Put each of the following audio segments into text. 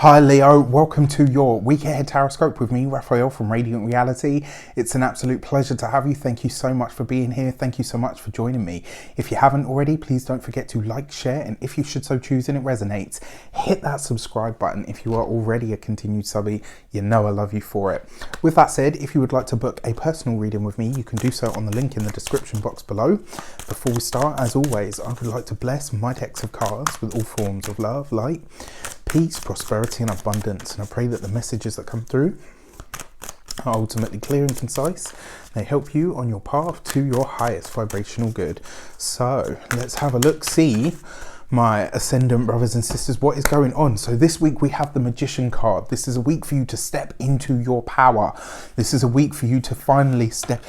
Hi Leo, welcome to your week ahead Taroscope with me, Raphael from Reydiant Reality. It's an absolute pleasure to have you. Thank you so much for being here. Thank you so much for joining me. If you haven't already, please don't forget to like, share, and if you should so choose and it resonates, hit that subscribe button. If you are already a continued subby, you know I love you for it. With that said, if you would like to book a personal reading with me, you can do so on the link in the description box below. Before we start, as always, I would like to bless my decks of cards with all forms of love, light, peace, prosperity and abundance, and I pray that the messages that come through are ultimately clear and concise. They help you on your path to your highest vibrational good. So let's have a look, see my ascendant brothers and sisters, what is going on. So this week we have the Magician card. This is a week for you to step into your power. This is a week for you to finally step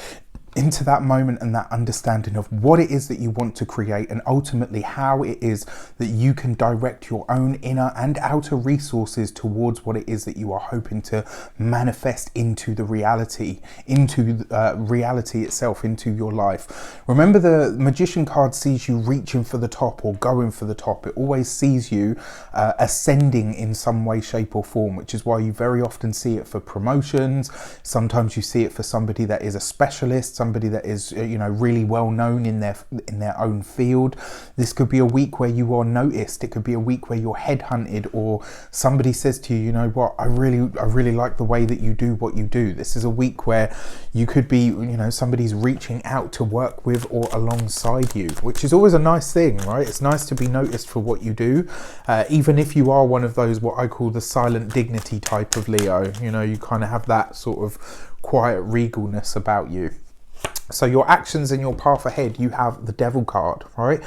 into that moment and that understanding of what it is that you want to create, and ultimately how it is that you can direct your own inner and outer resources towards what it is that you are hoping to manifest into the reality, into reality itself, into your life. Remember, the Magician card sees you reaching for the top or going for the top. It always sees you ascending in some way, shape or form, which is why you very often see it for promotions. Sometimes you see it for somebody that is a specialist, somebody that is, you know, really well known in their own field. This could be a week where you are noticed. It could be a week where you're headhunted, or somebody says to you, you know what, I really like the way that you do what you do. This is a week where you could be, you know, somebody's reaching out to work with or alongside you, which is always a nice thing, right? It's nice to be noticed for what you do, even if you are one of those, what I call the silent dignity type of Leo. You know, you kind of have that sort of quiet regalness about you. So your actions and your path ahead, you have the Devil card, right?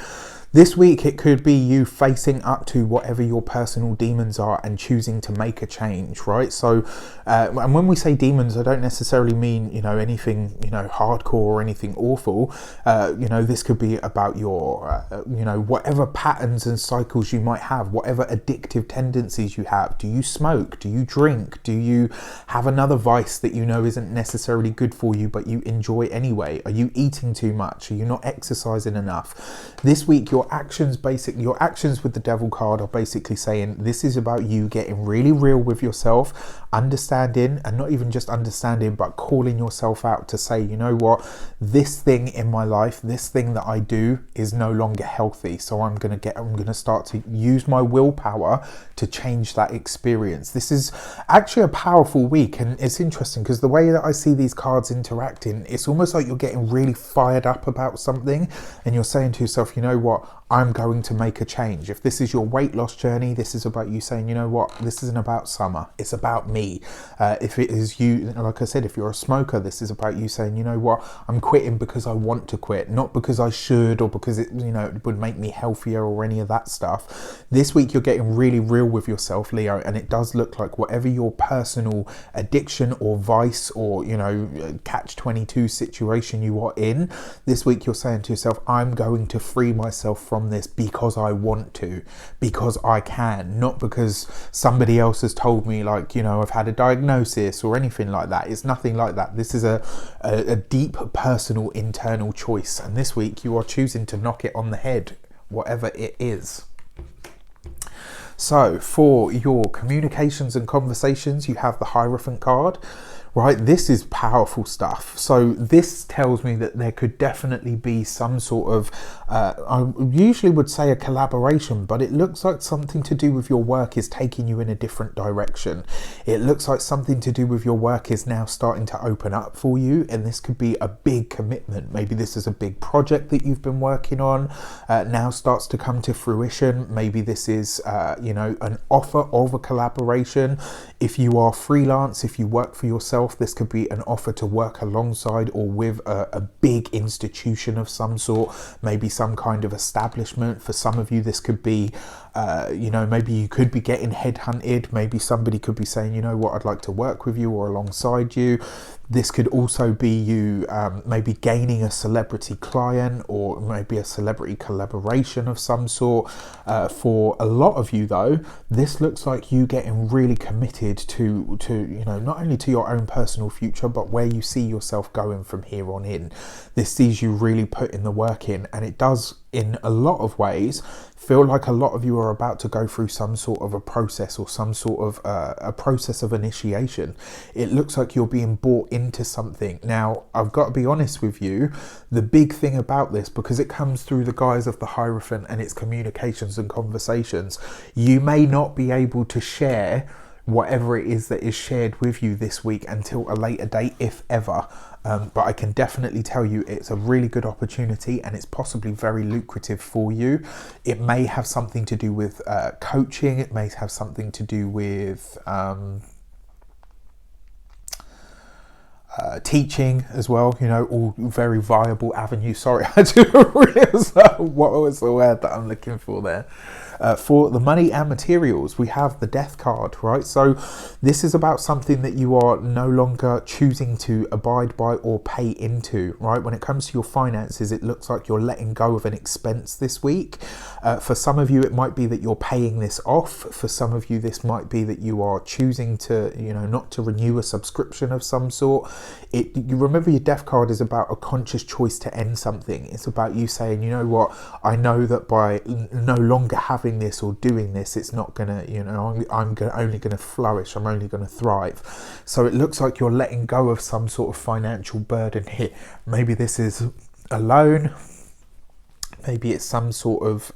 This week, it could be you facing up to whatever your personal demons are and choosing to make a change, right? So, and when we say demons, I don't necessarily mean, you know, anything, you know, hardcore or anything awful. You know, this could be about your, you know, whatever patterns and cycles you might have, whatever addictive tendencies you have. Do you smoke? Do you drink? Do you have another vice that you know isn't necessarily good for you, but you enjoy anyway? Are you eating too much? Are you not exercising enough? This week, your actions with the Devil card are basically saying this is about you getting really real with yourself, understanding, and not even just understanding, but calling yourself out to say, you know what, this thing in my life, this thing that I do is no longer healthy. So I'm going to start to use my willpower to change that experience. This is actually a powerful week, and it's interesting because the way that I see these cards interacting, it's almost like you're getting really fired up about something and you're saying to yourself, you know what, I'm going to make a change. If this is your weight loss journey, this is about you saying, you know what, this isn't about summer, it's about me. If it is you, like I said, if you're a smoker, this is about you saying, you know what, I'm quitting because I want to quit, not because I should or because it, you know, it would make me healthier or any of that stuff. This week you're getting really real with yourself, Leo, and it does look like whatever your personal addiction or vice or, you know, catch-22 situation you are in, this week you're saying to yourself, I'm going to free myself from this because I want to, because I can, not because somebody else has told me, like, you know, I've had a diagnosis or anything like that. It's nothing like that. This is a deep personal internal choice, and this week you are choosing to knock it on the head, whatever it is. So for your communications and conversations, you have the Hierophant card. Right, this is powerful stuff. So this tells me that there could definitely be some sort of, I usually would say a collaboration, but it looks like something to do with your work is taking you in a different direction. It looks like something to do with your work is now starting to open up for you, and this could be a big commitment. Maybe this is a big project that you've been working on, now starts to come to fruition. Maybe this is, you know, an offer of a collaboration. If you are freelance, if you work for yourself, this could be an offer to work alongside or with a big institution of some sort, maybe some kind of establishment. For some of you, this could be, you know, maybe you could be getting headhunted. Maybe somebody could be saying, you know what, I'd like to work with you or alongside you. This could also be you maybe gaining a celebrity client or maybe a celebrity collaboration of some sort. For a lot of you though, this looks like you getting really committed to you know, not only to your own personal future, but where you see yourself going from here on in. This sees you really putting the work in, and it does in a lot of ways feel like a lot of you are about to go through some sort of a process or some sort of a process of initiation. It looks like you're being brought into something. Now, I've got to be honest with you, the big thing about this, because it comes through the guise of the Hierophant and its communications and conversations, you may not be able to share whatever it is that is shared with you this week until a later date, if ever. But I can definitely tell you it's a really good opportunity, and it's possibly very lucrative for you. It may have something to do with coaching. It may have something to do with teaching as well, you know, all very viable avenues. Sorry, I do realize what was the word that I'm looking for there. For the money and materials, we have the Death card, right? So this is about something that you are no longer choosing to abide by or pay into, right? When it comes to your finances, it looks like you're letting go of an expense this week. For some of you, it might be that you're paying this off. For some of you, this might be that you are choosing to, you know, not to renew a subscription of some sort. You remember, your Death card is about a conscious choice to end something. It's about you saying, you know what, I know that by no longer having this or doing this, it's not gonna, you know, only gonna flourish, I'm only gonna thrive. So it looks like you're letting go of some sort of financial burden here. Maybe this is a loan. Maybe it's some sort of,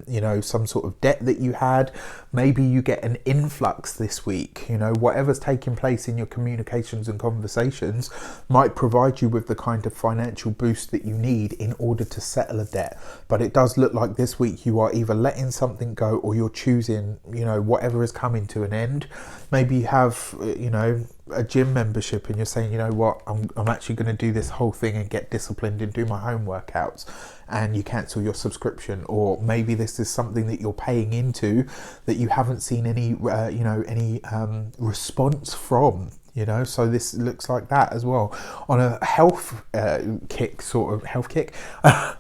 you know, some sort of debt that you had. Maybe you get an influx this week. You know, whatever's taking place in your communications and conversations might provide you with the kind of financial boost that you need in order to settle a debt. But it does look like this week you are either letting something go, or you're choosing, you know, whatever is coming to an end. Maybe you have, you know, a gym membership, and you're saying, you know what, I'm actually going to do this whole thing and get disciplined and do my home workouts, and you cancel your subscription. Or maybe this is something that you're paying into that you haven't seen any you know, any response from, you know. So this looks like that as well. On a health kick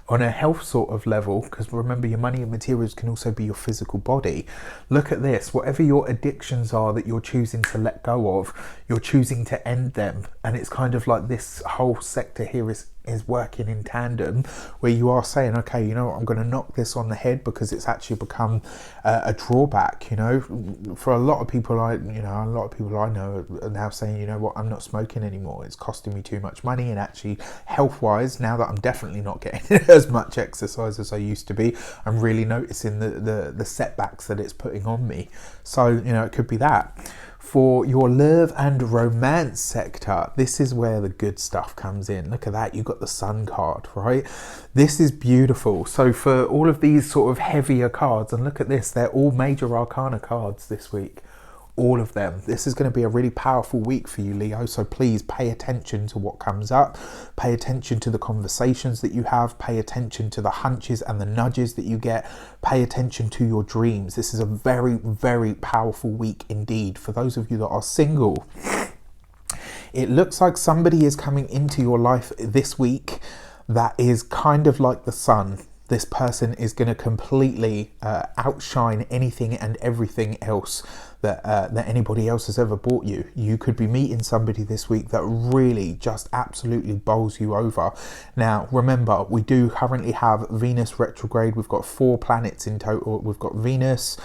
on a health sort of level, because remember, your money and materials can also be your physical body. Look at this, whatever your addictions are that you're choosing to let go of, you're choosing to end them. And it's kind of like this whole sector here is working in tandem, where you are saying, okay, you know what, I'm going to knock this on the head because it's actually become a drawback. You know, for a lot of people I know are now saying, you know what, I'm not smoking anymore, it's costing me too much money, and actually health wise, now that I'm definitely not getting as much exercise as I used to be, I'm really noticing the setbacks that it's putting on me. So, you know, it could be that. For your love and romance sector, this is where the good stuff comes in. Look at that, you've got the Sun card, right? This is beautiful. So for all of these sort of heavier cards, and look at this, they're all major arcana cards this week. All of them. This is going to be a really powerful week for you, Leo. So please pay attention to what comes up. Pay attention to the conversations that you have. Pay attention to the hunches and the nudges that you get. Pay attention to your dreams. This is a very, very powerful week indeed. For those of you that are single, it looks like somebody is coming into your life this week that is kind of like the sun. This person is going to completely outshine anything and everything else that anybody else has ever bought you. You could be meeting somebody this week that really just absolutely bowls you over. Now, remember, we do currently have Venus retrograde. We've got 4 planets in total. We've got Venus,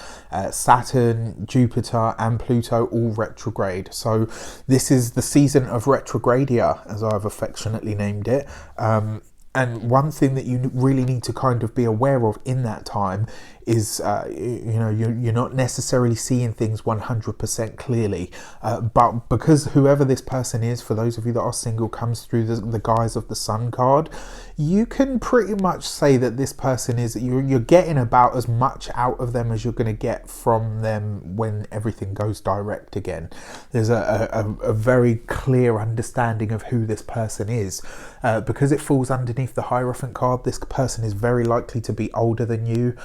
Saturn, Jupiter, and Pluto all retrograde. So this is the season of retrogradia, as I've affectionately named it. And one thing that you really need to kind of be aware of in that time is, you know, you're not necessarily seeing things 100% clearly. But because whoever this person is, for those of you that are single, comes through the guise of the Sun card, you can pretty much say that this person is, you're getting about as much out of them as you're going to get from them when everything goes direct again. There's a very clear understanding of who this person is. Because it falls underneath the Hierophant card, this person is very likely to be older than you.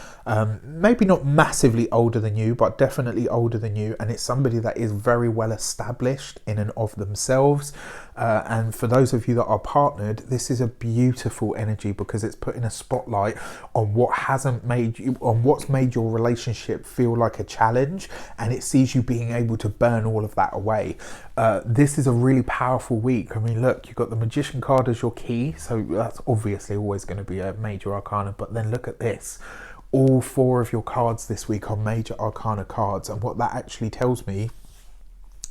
maybe not massively older than you, but definitely older than you, and it's somebody that is very well established in and of themselves. And for those of you that are partnered, this is a beautiful energy because it's putting a spotlight on what hasn't made you, on what's made your relationship feel like a challenge, and it sees you being able to burn all of that away. This is a really powerful week. I mean, look, you've got the Magician card as your key, so that's obviously always going to be a major arcana, but then look at this. All 4 of your cards this week are major arcana cards, and what that actually tells me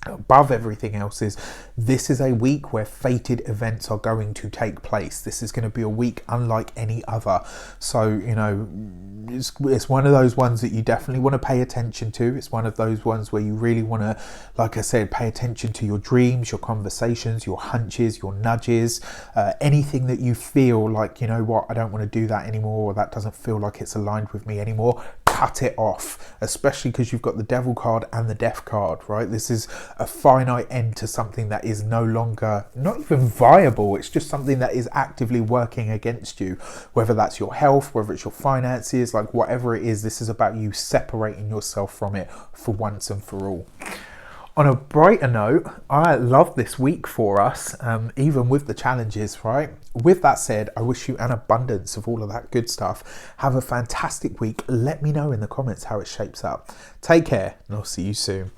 above everything else is this is a week where fated events are going to take place. This is going to be a week unlike any other. So, you know, it's one of those ones that you definitely want to pay attention to. It's one of those ones where you really want to, like I said, pay attention to your dreams, your conversations, your hunches, your nudges, anything that you feel like, you know what, I don't want to do that anymore, or that doesn't feel like it's aligned with me anymore. Cut it off, especially because you've got the Devil card and the Death card, right? This is a finite end to something that is no longer, not even viable. It's just something that is actively working against you, whether that's your health, whether it's your finances, like whatever it is. This is about you separating yourself from it for once and for all. On a brighter note, I love this week for us, even with the challenges, right? With that said, I wish you an abundance of all of that good stuff. Have a fantastic week. Let me know in the comments how it shapes up. Take care, and I'll see you soon.